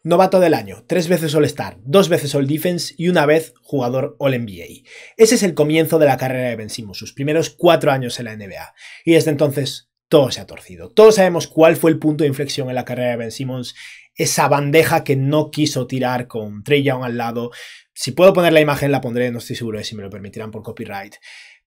Novato del año, 3 veces All-Star, 2 veces All-Defense y una vez jugador All-NBA. Ese es el comienzo de la carrera de Ben Simmons, sus primeros 4 años en la NBA. Y desde entonces todo se ha torcido. Todos sabemos cuál fue el punto de inflexión en la carrera de Ben Simmons, esa bandeja que no quiso tirar con Trae Young al lado. Si puedo poner la imagen la pondré, no estoy seguro de si me lo permitirán por copyright.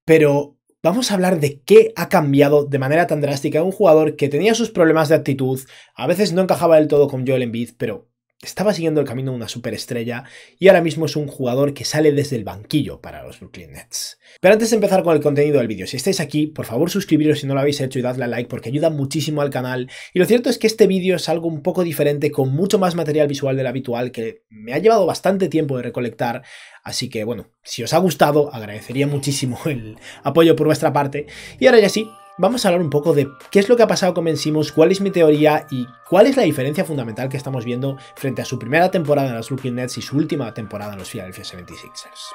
Pero vamos a hablar de qué ha cambiado de manera tan drástica un jugador que tenía sus problemas de actitud, a veces no encajaba del todo con Joel Embiid, pero estaba siguiendo el camino de una superestrella y ahora mismo es un jugador que sale desde el banquillo para los Brooklyn Nets. Pero antes de empezar con el contenido del vídeo, si estáis aquí, por favor suscribiros si no lo habéis hecho y dadle a like porque ayuda muchísimo al canal. Y lo cierto es que este vídeo es algo un poco diferente, con mucho más material visual del habitual que me ha llevado bastante tiempo de recolectar. Así que bueno, si os ha gustado, agradecería muchísimo el apoyo por vuestra parte. Y ahora ya sí, vamos a hablar un poco de qué es lo que ha pasado con Ben Simmons, cuál es mi teoría y cuál es la diferencia fundamental que estamos viendo frente a su primera temporada en los Brooklyn Nets y su última temporada en los Philadelphia 76ers.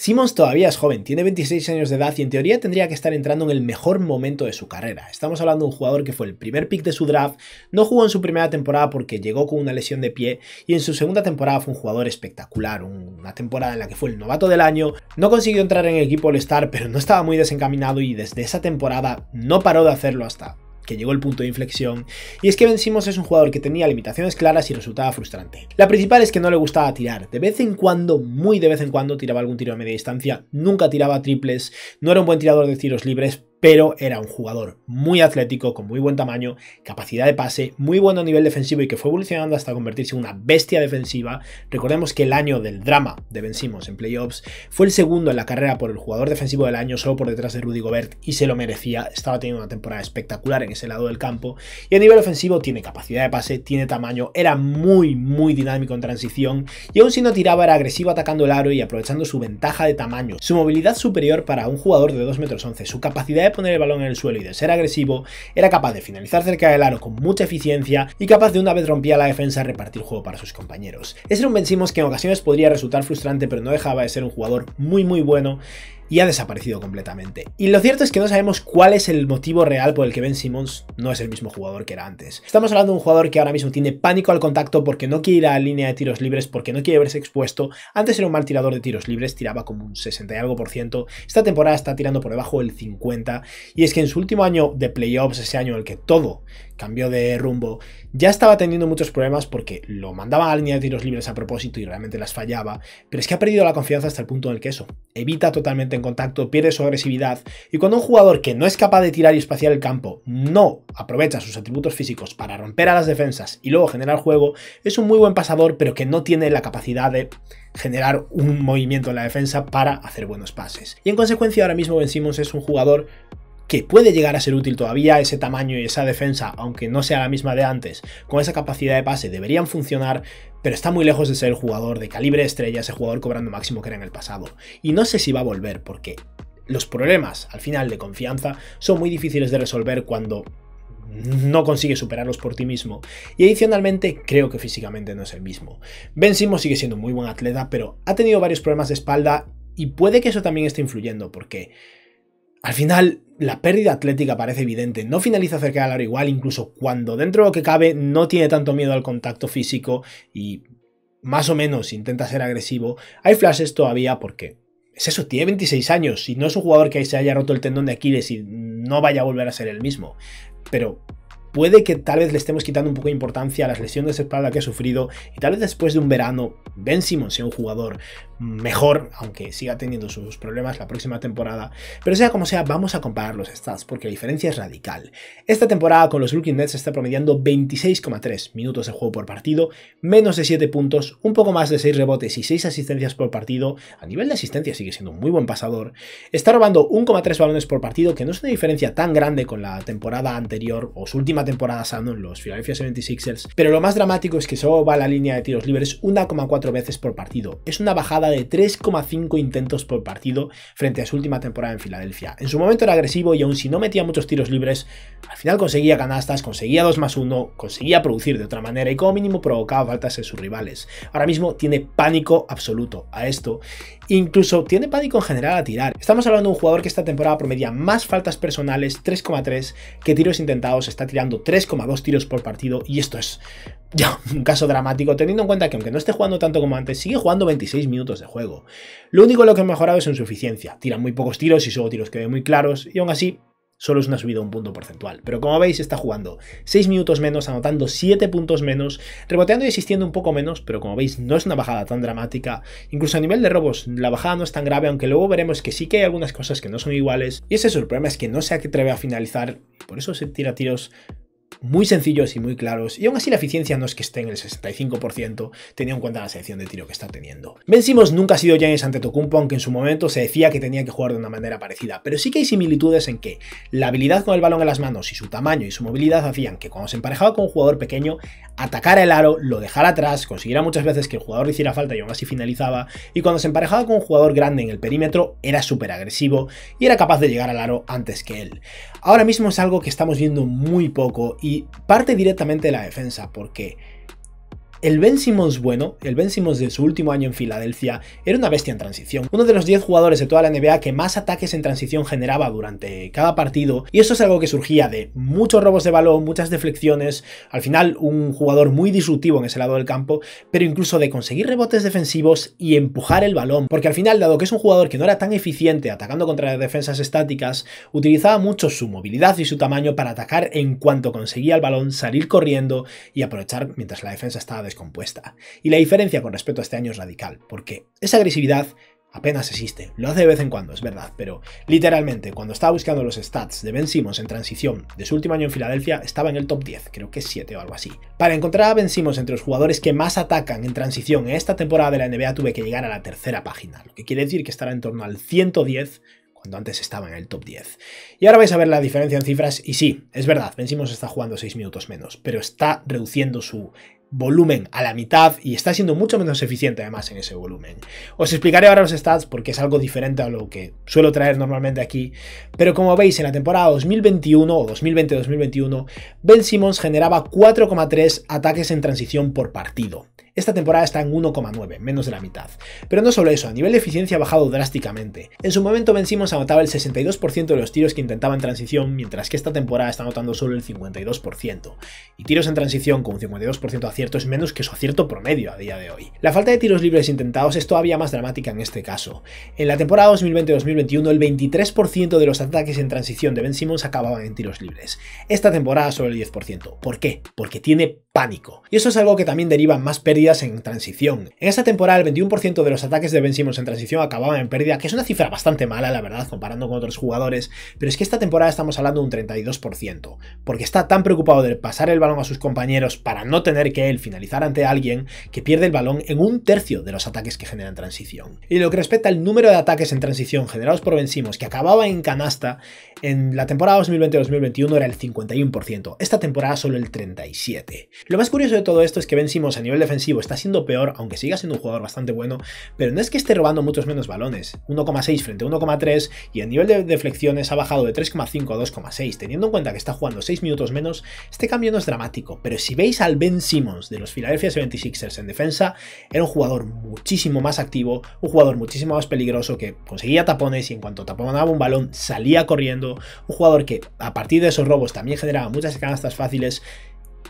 Simmons todavía es joven, tiene 26 años de edad y en teoría tendría que estar entrando en el mejor momento de su carrera. Estamos hablando de un jugador que fue el primer pick de su draft, no jugó en su primera temporada porque llegó con una lesión de pie y en su segunda temporada fue un jugador espectacular, una temporada en la que fue el novato del año, no consiguió entrar en el equipo All-Star pero no estaba muy desencaminado y desde esa temporada no paró de hacerlo hasta que llegó el punto de inflexión, y es que Ben Simmons es un jugador que tenía limitaciones claras y resultaba frustrante. La principal es que no le gustaba tirar, de vez en cuando, muy de vez en cuando, tiraba algún tiro a media distancia, nunca tiraba triples, no era un buen tirador de tiros libres, pero era un jugador muy atlético, con muy buen tamaño, capacidad de pase, muy bueno a nivel defensivo y que fue evolucionando hasta convertirse en una bestia defensiva. Recordemos que el año del drama de Ben Simmons en playoffs fue el segundo en la carrera por el jugador defensivo del año, solo por detrás de Rudy Gobert, y se lo merecía. Estaba teniendo una temporada espectacular en ese lado del campo y a nivel ofensivo tiene capacidad de pase, tiene tamaño, era muy dinámico en transición y aun si no tiraba era agresivo atacando el aro y aprovechando su ventaja de tamaño, su movilidad superior para un jugador de 2,11 metros, su capacidad de poner el balón en el suelo y de ser agresivo, era capaz de finalizar cerca del aro con mucha eficiencia y capaz de una vez rompía la defensa repartir juego para sus compañeros. Ese era un Ben Simmons que en ocasiones podría resultar frustrante pero no dejaba de ser un jugador muy bueno y ha desaparecido completamente. Y lo cierto es que no sabemos cuál es el motivo real por el que Ben Simmons no es el mismo jugador que era antes. Estamos hablando de un jugador que ahora mismo tiene pánico al contacto porque no quiere ir a la línea de tiros libres, porque no quiere verse expuesto. Antes era un mal tirador de tiros libres, tiraba como un 60 y algo %. Esta temporada está tirando por debajo del 50%. Y es que en su último año de playoffs, ese año en el que todo cambió de rumbo, ya estaba teniendo muchos problemas porque lo mandaba a la línea de tiros libres a propósito y realmente las fallaba. Pero es que ha perdido la confianza hasta el punto en el que eso evita totalmente en contacto, pierde su agresividad, y cuando un jugador que no es capaz de tirar y espaciar el campo no aprovecha sus atributos físicos para romper a las defensas y luego generar juego, es un muy buen pasador pero que no tiene la capacidad de generar un movimiento en la defensa para hacer buenos pases. Y en consecuencia ahora mismo Ben Simmons es un jugador que puede llegar a ser útil todavía. Ese tamaño y esa defensa, aunque no sea la misma de antes, con esa capacidad de pase deberían funcionar, pero está muy lejos de ser el jugador de calibre estrella, ese jugador cobrando máximo que era en el pasado. Y no sé si va a volver, porque los problemas al final de confianza son muy difíciles de resolver cuando no consigues superarlos por ti mismo, y adicionalmente creo que físicamente no es el mismo. Ben Simmons sigue siendo un muy buen atleta, pero ha tenido varios problemas de espalda y puede que eso también esté influyendo, porque al final la pérdida atlética parece evidente, no finaliza cerca del aro igual, incluso cuando dentro de lo que cabe no tiene tanto miedo al contacto físico y más o menos intenta ser agresivo. Hay flashes todavía porque es eso, tiene 26 años y no es un jugador que se haya roto el tendón de Aquiles y no vaya a volver a ser el mismo, pero puede que tal vez le estemos quitando un poco de importancia a las lesiones de espalda que ha sufrido y tal vez después de un verano Ben Simmons sea un jugador mejor, aunque siga teniendo sus problemas la próxima temporada. Pero sea como sea, vamos a comparar los stats porque la diferencia es radical. Esta temporada con los Brooklyn Nets está promediando 26,3 minutos de juego por partido, menos de 7 puntos, un poco más de 6 rebotes y 6 asistencias por partido. A nivel de asistencia sigue siendo un muy buen pasador. Está robando 1,3 balones por partido, que no es una diferencia tan grande con la temporada anterior o su última última temporada sano en los Philadelphia 76ers, pero lo más dramático es que solo va a la línea de tiros libres 1,4 veces por partido. Es una bajada de 3,5 intentos por partido frente a su última temporada en Filadelfia. En su momento era agresivo y aun si no metía muchos tiros libres, al final conseguía canastas, conseguía 2+1, conseguía producir de otra manera y como mínimo provocaba faltas en sus rivales. Ahora mismo tiene pánico absoluto a esto, incluso tiene pánico en general a tirar. Estamos hablando de un jugador que esta temporada promedia más faltas personales, 3,3, que tiros intentados, está tirando 3,2 tiros por partido y esto es ya un caso dramático teniendo en cuenta que aunque no esté jugando tanto como antes, sigue jugando 26 minutos de juego. Lo único en lo que ha mejorado es en su eficiencia, tira muy pocos tiros y solo tiros que ven muy claros y aún así solo es una subida de un punto porcentual, pero como veis está jugando 6 minutos menos, anotando 7 puntos menos, reboteando y asistiendo un poco menos, pero como veis no es una bajada tan dramática. Incluso a nivel de robos la bajada no es tan grave, aunque luego veremos que sí que hay algunas cosas que no son iguales, y ese es el problema, es que no se atreve a finalizar y por eso se tira tiros muy sencillos y muy claros, y aún así la eficiencia no es que esté en el 65%, teniendo en cuenta la selección de tiro que está teniendo. Ben Simmons nunca ha sido Giannis Antetokounmpo, aunque en su momento se decía que tenía que jugar de una manera parecida, pero sí que hay similitudes en que la habilidad con el balón en las manos y su tamaño y su movilidad hacían que cuando se emparejaba con un jugador pequeño, atacara el aro, lo dejara atrás, consiguiera muchas veces que el jugador le hiciera falta y aún así finalizaba, y cuando se emparejaba con un jugador grande en el perímetro, era súper agresivo y era capaz de llegar al aro antes que él. Ahora mismo es algo que estamos viendo muy poco y parte directamente de la defensa, porque el Ben Simmons bueno, el Ben Simmons de su último año en Filadelfia, era una bestia en transición. Uno de los 10 jugadores de toda la NBA que más ataques en transición generaba durante cada partido, y eso es algo que surgía de muchos robos de balón, muchas deflecciones, al final un jugador muy disruptivo en ese lado del campo, pero incluso de conseguir rebotes defensivos y empujar el balón, porque al final, dado que es un jugador que no era tan eficiente atacando contra defensas estáticas, utilizaba mucho su movilidad y su tamaño para atacar en cuanto conseguía el balón, salir corriendo y aprovechar mientras la defensa estaba descompuesta. Y la diferencia con respecto a este año es radical, porque esa agresividad apenas existe, lo hace de vez en cuando, es verdad, pero literalmente cuando estaba buscando los stats de Ben Simmons en transición de su último año en Filadelfia, estaba en el top 10, creo que es 7 o algo así. Para encontrar a Ben Simmons entre los jugadores que más atacan en transición en esta temporada de la NBA tuve que llegar a la tercera página, lo que quiere decir que estará en torno al 110, cuando antes estaba en el top 10. Y ahora vais a ver la diferencia en cifras, y sí, es verdad, Ben Simmons está jugando 6 minutos menos, pero está reduciendo su volumen a la mitad y está siendo mucho menos eficiente además en ese volumen. Os explicaré ahora los stats porque es algo diferente a lo que suelo traer normalmente aquí, pero como veis en la temporada 2021 o 2020-2021 Ben Simmons generaba 4,3 ataques en transición por partido. Esta temporada está en 1,9, menos de la mitad. Pero no solo eso, a nivel de eficiencia ha bajado drásticamente. En su momento Ben Simmons anotaba el 62% de los tiros que intentaba en transición, mientras que esta temporada está anotando solo el 52%. Y tiros en transición con un 52% de acierto es menos que su acierto promedio a día de hoy. La falta de tiros libres intentados es todavía más dramática en este caso. En la temporada 2020-2021 el 23% de los ataques en transición de Ben Simmons acababan en tiros libres. Esta temporada solo el 10%. ¿Por qué? Porque tiene pánico. Y eso es algo que también deriva en más pérdidas en transición. En esta temporada el 21% de los ataques de Ben Simmons en transición acababan en pérdida, que es una cifra bastante mala la verdad comparando con otros jugadores, pero es que esta temporada estamos hablando de un 32%, porque está tan preocupado de pasar el balón a sus compañeros para no tener que él finalizar ante alguien, que pierde el balón en 1/3 de los ataques que genera en transición. Y lo que respecta al número de ataques en transición generados por Ben Simmons que acababa en canasta, en la temporada 2020-2021 era el 51%, esta temporada solo el 37%. Lo más curioso de todo esto es que Ben Simmons a nivel defensivo está siendo peor, aunque siga siendo un jugador bastante bueno, pero no es que esté robando muchos menos balones, 1,6 frente a 1,3, y el nivel de deflecciones ha bajado de 3,5 a 2,6, teniendo en cuenta que está jugando 6 minutos menos, este cambio no es dramático, pero si veis al Ben Simmons de los Philadelphia 76ers en defensa, era un jugador muchísimo más activo, un jugador muchísimo más peligroso que conseguía tapones y en cuanto taponaba un balón salía corriendo, un jugador que a partir de esos robos también generaba muchas canastas fáciles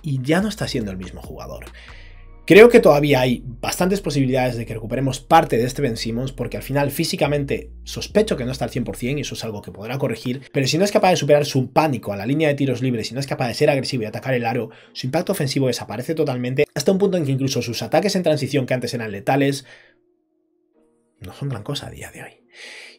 y ya no está siendo el mismo jugador. Creo que todavía hay bastantes posibilidades de que recuperemos parte de este Ben Simmons porque al final físicamente sospecho que no está al 100% y eso es algo que podrá corregir, pero si no es capaz de superar su pánico a la línea de tiros libres, si no es capaz de ser agresivo y atacar el aro, su impacto ofensivo desaparece totalmente hasta un punto en que incluso sus ataques en transición que antes eran letales no son gran cosa a día de hoy.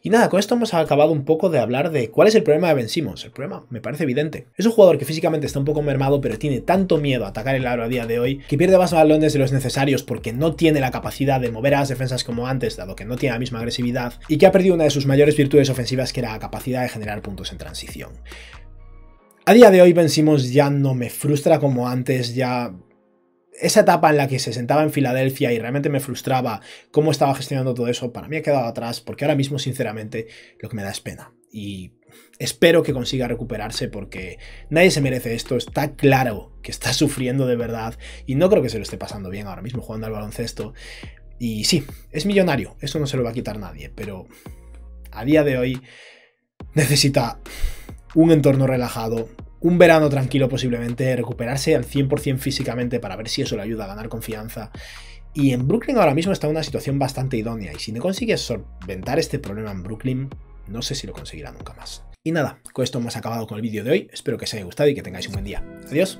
Y nada, con esto hemos acabado un poco de hablar de cuál es el problema de Ben Simmons. El problema me parece evidente. Es un jugador que físicamente está un poco mermado, pero tiene tanto miedo a atacar el aro a día de hoy que pierde más balones de los necesarios porque no tiene la capacidad de mover a las defensas como antes, dado que no tiene la misma agresividad, y que ha perdido una de sus mayores virtudes ofensivas, que era la capacidad de generar puntos en transición. A día de hoy Ben Simmons ya no me frustra como antes, ya... Esa etapa en la que se sentaba en Filadelfia y realmente me frustraba cómo estaba gestionando todo eso, para mí ha quedado atrás, porque ahora mismo, sinceramente, lo que me da es pena. Y espero que consiga recuperarse porque nadie se merece esto. Está claro que está sufriendo de verdad y no creo que se lo esté pasando bien ahora mismo jugando al baloncesto. Y sí, es millonario, eso no se lo va a quitar nadie, pero a día de hoy necesita un entorno relajado, un verano tranquilo posiblemente, recuperarse al 100% físicamente para ver si eso le ayuda a ganar confianza. Y en Brooklyn ahora mismo está en una situación bastante idónea y si no consigues solventar este problema en Brooklyn, no sé si lo conseguirá nunca más. Y nada, con esto hemos acabado con el vídeo de hoy, espero que os haya gustado y que tengáis un buen día. Adiós.